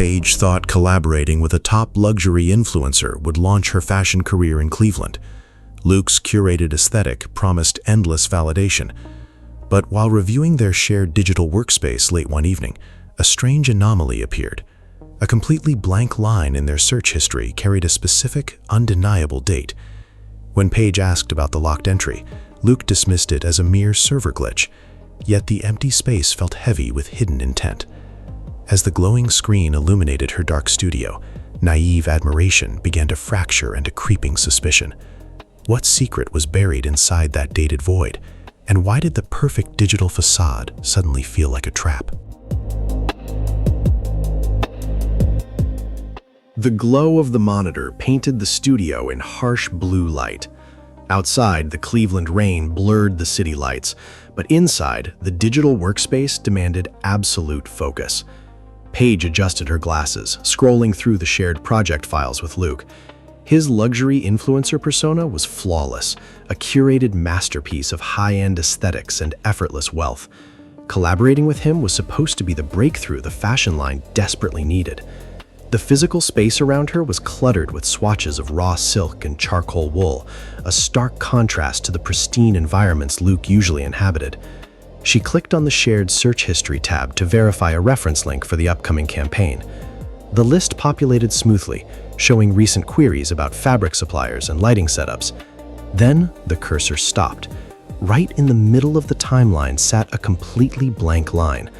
Paige thought collaborating with a top luxury influencer would launch her fashion career in Cleveland. Luke's curated aesthetic promised endless validation. But while reviewing their shared digital workspace late one evening, a strange anomaly appeared. A completely blank line in their search history carried a specific, undeniable date. When Paige asked about the locked entry, Luke dismissed it as a mere server glitch, yet the empty space felt heavy with hidden intent. As the glowing screen illuminated her dark studio, naive admiration began to fracture into creeping suspicion. What secret was buried inside that dated void, and why did the perfect digital facade suddenly feel like a trap? The glow of the monitor painted the studio in harsh blue light. Outside, the Cleveland rain blurred the city lights, but inside, the digital workspace demanded absolute focus. Paige adjusted her glasses, scrolling through the shared project files with Luke. His luxury influencer persona was flawless, a curated masterpiece of high-end aesthetics and effortless wealth. Collaborating with him was supposed to be the breakthrough the fashion line desperately needed. The physical space around her was cluttered with swatches of raw silk and charcoal wool, a stark contrast to the pristine environments Luke usually inhabited. She clicked on the shared search history tab to verify a reference link for the upcoming campaign. The list populated smoothly, showing recent queries about fabric suppliers and lighting setups. Then the cursor stopped. Right in the middle of the timeline sat a completely blank line.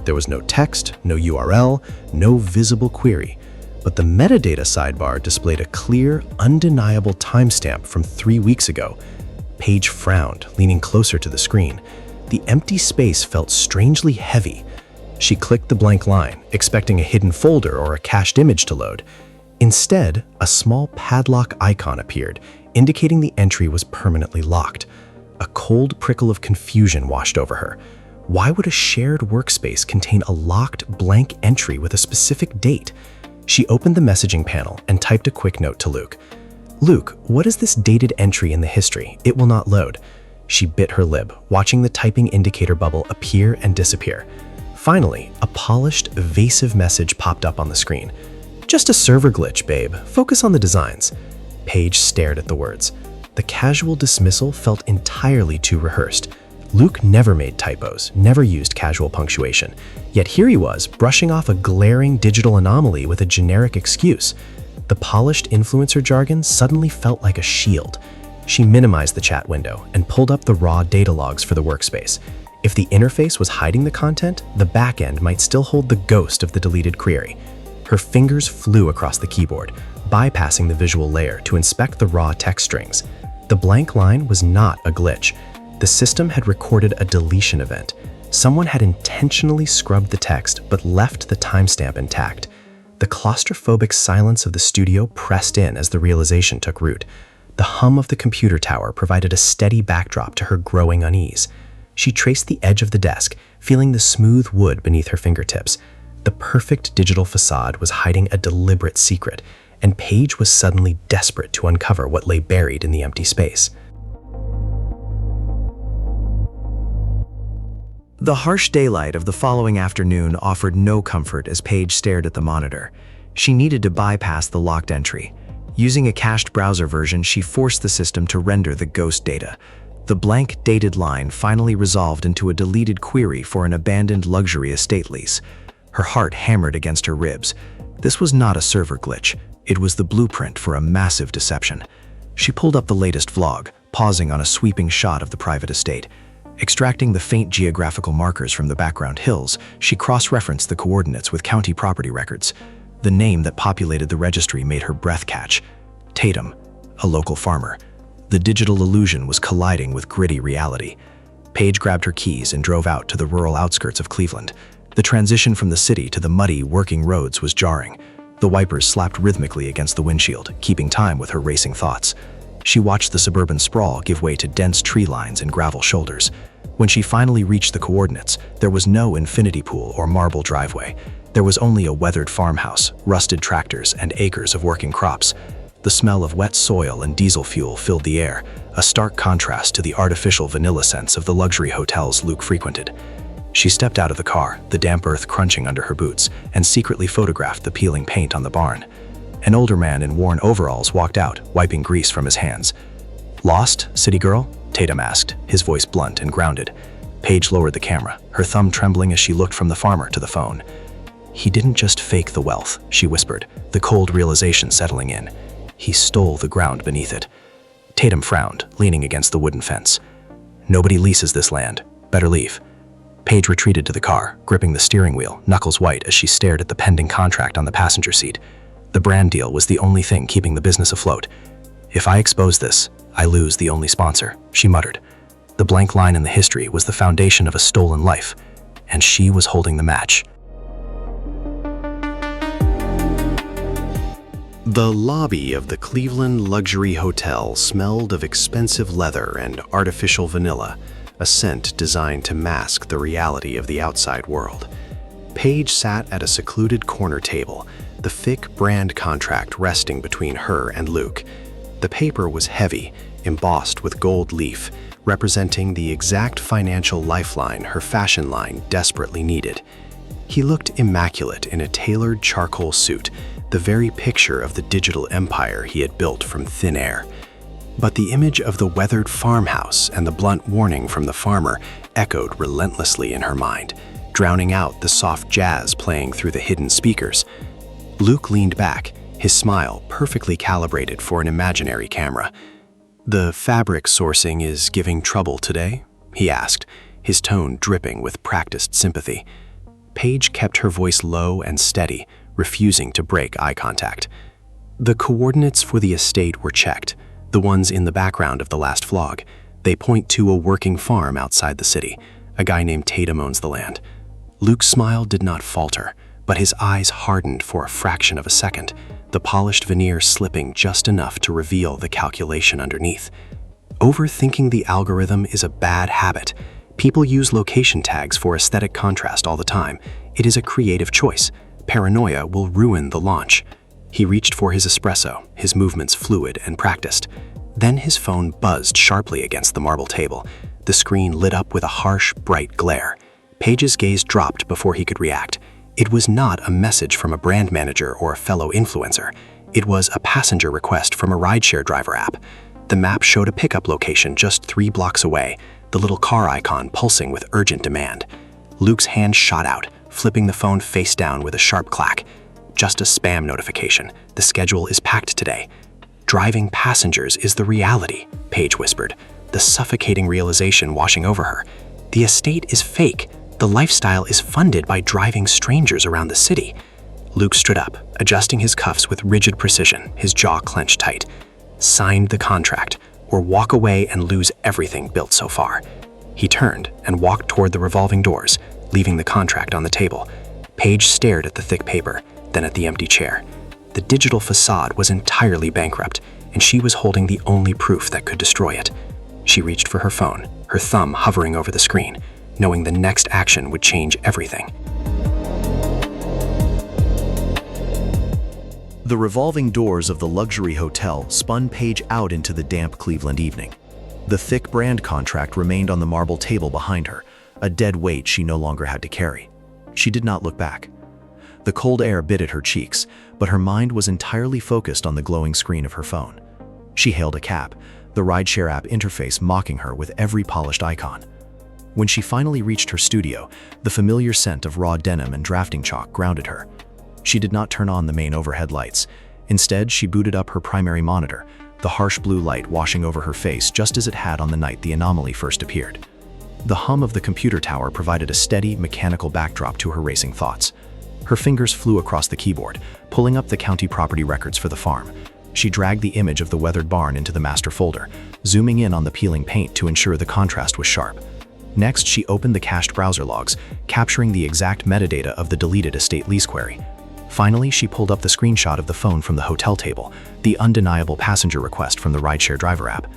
There was no text, no URL, no visible query. But the metadata sidebar displayed a clear, undeniable timestamp from 3 weeks ago. Paige frowned, leaning closer to the screen. The empty space felt strangely heavy. She clicked the blank line, expecting a hidden folder or a cached image to load. Instead, a small padlock icon appeared, indicating the entry was permanently locked. A cold prickle of confusion washed over her. Why would a shared workspace contain a locked, blank entry with a specific date? She opened the messaging panel and typed a quick note to Luke. "Luke, what is this dated entry in the history? It will not load." She bit her lip, watching the typing indicator bubble appear and disappear. Finally, a polished, evasive message popped up on the screen. "Just a server glitch, babe. Focus on the designs." Paige stared at the words. The casual dismissal felt entirely too rehearsed. Luke never made typos, never used casual punctuation. Yet here he was, brushing off a glaring digital anomaly with a generic excuse. The polished influencer jargon suddenly felt like a shield. She minimized the chat window and pulled up the raw data logs for the workspace. If the interface was hiding the content, the backend might still hold the ghost of the deleted query. Her fingers flew across the keyboard, bypassing the visual layer to inspect the raw text strings. The blank line was not a glitch. The system had recorded a deletion event. Someone had intentionally scrubbed the text but left the timestamp intact. The claustrophobic silence of the studio pressed in as the realization took root. The hum of the computer tower provided a steady backdrop to her growing unease. She traced the edge of the desk, feeling the smooth wood beneath her fingertips. The perfect digital facade was hiding a deliberate secret, and Paige was suddenly desperate to uncover what lay buried in the empty space. The harsh daylight of the following afternoon offered no comfort as Paige stared at the monitor. She needed to bypass the locked entry. Using a cached browser version, she forced the system to render the ghost data. The blank dated line finally resolved into a deleted query for an abandoned luxury estate lease. Her heart hammered against her ribs. This was not a server glitch. It was the blueprint for a massive deception. She pulled up the latest vlog, pausing on a sweeping shot of the private estate. Extracting the faint geographical markers from the background hills, she cross-referenced the coordinates with county property records. The name that populated the registry made her breath catch. Tatum, a local farmer. The digital illusion was colliding with gritty reality. Paige grabbed her keys and drove out to the rural outskirts of Cleveland. The transition from the city to the muddy, working roads was jarring. The wipers slapped rhythmically against the windshield, keeping time with her racing thoughts. She watched the suburban sprawl give way to dense tree lines and gravel shoulders. When she finally reached the coordinates, there was no infinity pool or marble driveway. There was only a weathered farmhouse, rusted tractors, and acres of working crops. The smell of wet soil and diesel fuel filled the air, a stark contrast to the artificial vanilla scents of the luxury hotels Luke frequented. She stepped out of the car, the damp earth crunching under her boots, and secretly photographed the peeling paint on the barn. An older man in worn overalls walked out, wiping grease from his hands. "Lost, city girl?" Tatum asked, his voice blunt and grounded. Paige lowered the camera, her thumb trembling as she looked from the farmer to the phone. "He didn't just fake the wealth," she whispered, the cold realization settling in. "He stole the ground beneath it." Tatum frowned, leaning against the wooden fence. "Nobody leases this land. Better leave." Paige retreated to the car, gripping the steering wheel, knuckles white as she stared at the pending contract on the passenger seat. The brand deal was the only thing keeping the business afloat. "If I expose this, I lose the only sponsor," she muttered. The blank line in the history was the foundation of a stolen life, and she was holding the match. The lobby of the Cleveland luxury hotel smelled of expensive leather and artificial vanilla, a scent designed to mask the reality of the outside world. Paige sat at a secluded corner table, the thick brand contract resting between her and Luke. The paper was heavy, embossed with gold leaf, representing the exact financial lifeline her fashion line desperately needed. He looked immaculate in a tailored charcoal suit, the very picture of the digital empire he had built from thin air. But the image of the weathered farmhouse and the blunt warning from the farmer echoed relentlessly in her mind, drowning out the soft jazz playing through the hidden speakers. Luke leaned back, his smile perfectly calibrated for an imaginary camera. "The fabric sourcing is giving trouble today?" he asked, his tone dripping with practiced sympathy. Paige kept her voice low and steady, refusing to break eye contact. "The coordinates for the estate were checked, the ones in the background of the last vlog. They point to a working farm outside the city. A guy named Tatum owns the land." Luke's smile did not falter, but his eyes hardened for a fraction of a second, the polished veneer slipping just enough to reveal the calculation underneath. "Overthinking the algorithm is a bad habit. People use location tags for aesthetic contrast all the time. It is a creative choice. Paranoia will ruin the launch." He reached for his espresso, his movements fluid and practiced. Then his phone buzzed sharply against the marble table. The screen lit up with a harsh, bright glare. Paige's gaze dropped before he could react. It was not a message from a brand manager or a fellow influencer. It was a passenger request from a rideshare driver app. The map showed a pickup location just 3 blocks away, the little car icon pulsing with urgent demand. Luke's hand shot out, flipping the phone face down with a sharp clack. "Just a spam notification. The schedule is packed today." "Driving passengers is the reality," Paige whispered, the suffocating realization washing over her. "The estate is fake. The lifestyle is funded by driving strangers around the city." Luke stood up, adjusting his cuffs with rigid precision, his jaw clenched tight. "Sign the contract, or walk away and lose everything built so far." He turned and walked toward the revolving doors, leaving the contract on the table. Paige stared at the thick paper, then at the empty chair. The digital facade was entirely bankrupt, and she was holding the only proof that could destroy it. She reached for her phone, her thumb hovering over the screen, knowing the next action would change everything. The revolving doors of the luxury hotel spun Paige out into the damp Cleveland evening. The thick brand contract remained on the marble table behind her, a dead weight she no longer had to carry. She did not look back. The cold air bit at her cheeks, but her mind was entirely focused on the glowing screen of her phone. She hailed a cab, the rideshare app interface mocking her with every polished icon. When she finally reached her studio, the familiar scent of raw denim and drafting chalk grounded her. She did not turn on the main overhead lights. Instead, she booted up her primary monitor, the harsh blue light washing over her face just as it had on the night the anomaly first appeared. The hum of the computer tower provided a steady, mechanical backdrop to her racing thoughts. Her fingers flew across the keyboard, pulling up the county property records for the farm. She dragged the image of the weathered barn into the master folder, zooming in on the peeling paint to ensure the contrast was sharp. Next, she opened the cached browser logs, capturing the exact metadata of the deleted estate lease query. Finally, she pulled up the screenshot of the phone from the hotel table, the undeniable passenger request from the rideshare driver app.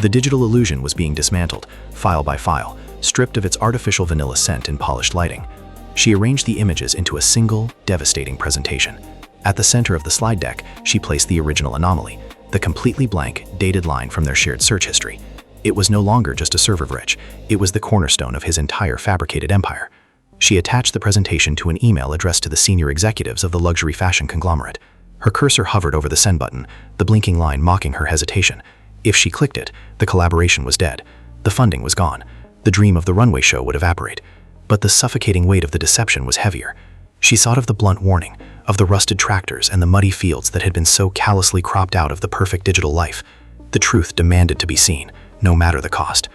The digital illusion was being dismantled, file by file, stripped of its artificial vanilla scent and polished lighting. She arranged the images into a single, devastating presentation. At the center of the slide deck, she placed the original anomaly, the completely blank, dated line from their shared search history. It was no longer just a server bridge, it was the cornerstone of his entire fabricated empire. She attached the presentation to an email addressed to the senior executives of the luxury fashion conglomerate. Her cursor hovered over the send button, the blinking line mocking her hesitation. If she clicked it, the collaboration was dead. The funding was gone. The dream of the runway show would evaporate. But the suffocating weight of the deception was heavier. She thought of the blunt warning, of the rusted tractors and the muddy fields that had been so callously cropped out of the perfect digital life. The truth demanded to be seen, no matter the cost.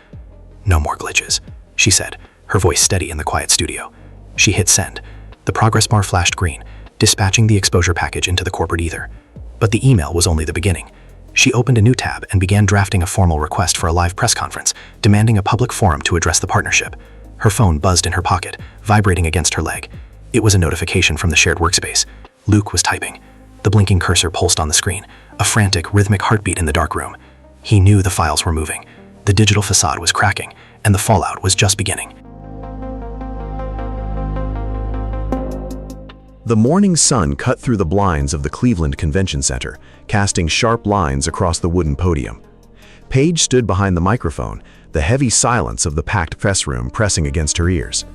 "No more glitches," she said, her voice steady in the quiet studio. She hit send. The progress bar flashed green, dispatching the exposure package into the corporate ether. But the email was only the beginning. She opened a new tab and began drafting a formal request for a live press conference, demanding a public forum to address the partnership. Her phone buzzed in her pocket, vibrating against her leg. It was a notification from the shared workspace. Luke was typing. The blinking cursor pulsed on the screen, a frantic, rhythmic heartbeat in the dark room. He knew the files were moving. The digital facade was cracking, and the fallout was just beginning. The morning sun cut through the blinds of the Cleveland Convention Center, casting sharp lines across the wooden podium. Paige stood behind the microphone, the heavy silence of the packed press room pressing against her ears.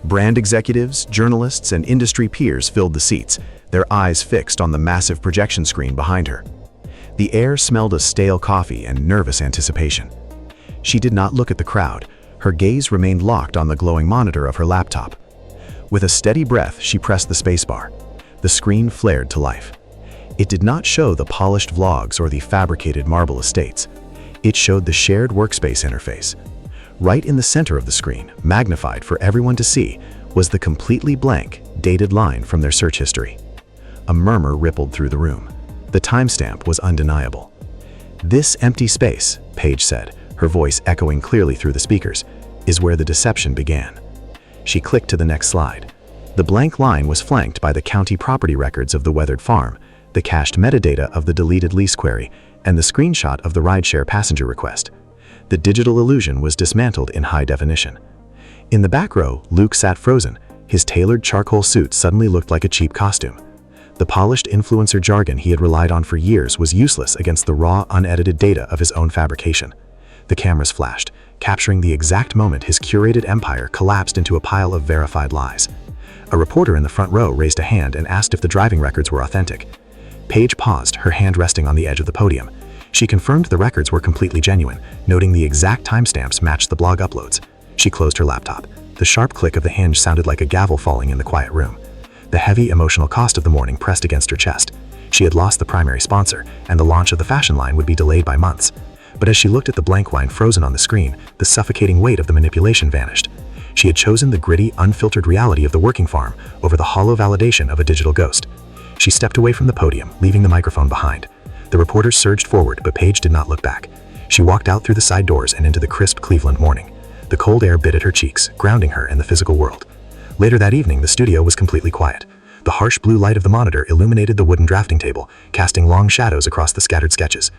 Brand executives, journalists, and industry peers filled the seats, their eyes fixed on the massive projection screen behind her. The air smelled of stale coffee and nervous anticipation. She did not look at the crowd. Her gaze remained locked on the glowing monitor of her laptop. With a steady breath, she pressed the spacebar. The screen flared to life. It did not show the polished vlogs or the fabricated marble estates. It showed the shared workspace interface. Right in the center of the screen, magnified for everyone to see, was the completely blank, dated line from their search history. A murmur rippled through the room. The timestamp was undeniable. "This empty space," Paige said, her voice echoing clearly through the speakers, "is where the deception began." She clicked to the next slide. The blank line was flanked by the county property records of the weathered farm, the cached metadata of the deleted lease query, and the screenshot of the rideshare passenger request. The digital illusion was dismantled in high definition. In the back row, Luke sat frozen. His tailored charcoal suit suddenly looked like a cheap costume. The polished influencer jargon he had relied on for years was useless against the raw, unedited data of his own fabrication. The cameras flashed, capturing the exact moment his curated empire collapsed into a pile of verified lies. A reporter in the front row raised a hand and asked if the driving records were authentic. Paige paused, her hand resting on the edge of the podium. She confirmed the records were completely genuine, noting the exact timestamps matched the blog uploads. She closed her laptop. The sharp click of the hinge sounded like a gavel falling in the quiet room. The heavy emotional cost of the morning pressed against her chest. She had lost the primary sponsor, and the launch of the fashion line would be delayed by months. But as she looked at the blank line frozen on the screen, the suffocating weight of the manipulation vanished. She had chosen the gritty, unfiltered reality of the working farm over the hollow validation of a digital ghost. She stepped away from the podium, leaving the microphone behind. The reporters surged forward, but Paige did not look back. She walked out through the side doors and into the crisp Cleveland morning. The cold air bit at her cheeks, grounding her in the physical world. Later that evening, the studio was completely quiet. The harsh blue light of the monitor illuminated the wooden drafting table, casting long shadows across the scattered sketches.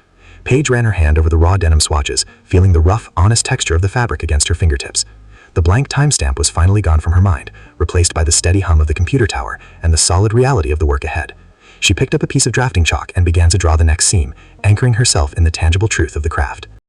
Paige ran her hand over the raw denim swatches, feeling the rough, honest texture of the fabric against her fingertips. The blank timestamp was finally gone from her mind, replaced by the steady hum of the computer tower and the solid reality of the work ahead. She picked up a piece of drafting chalk and began to draw the next seam, anchoring herself in the tangible truth of the craft.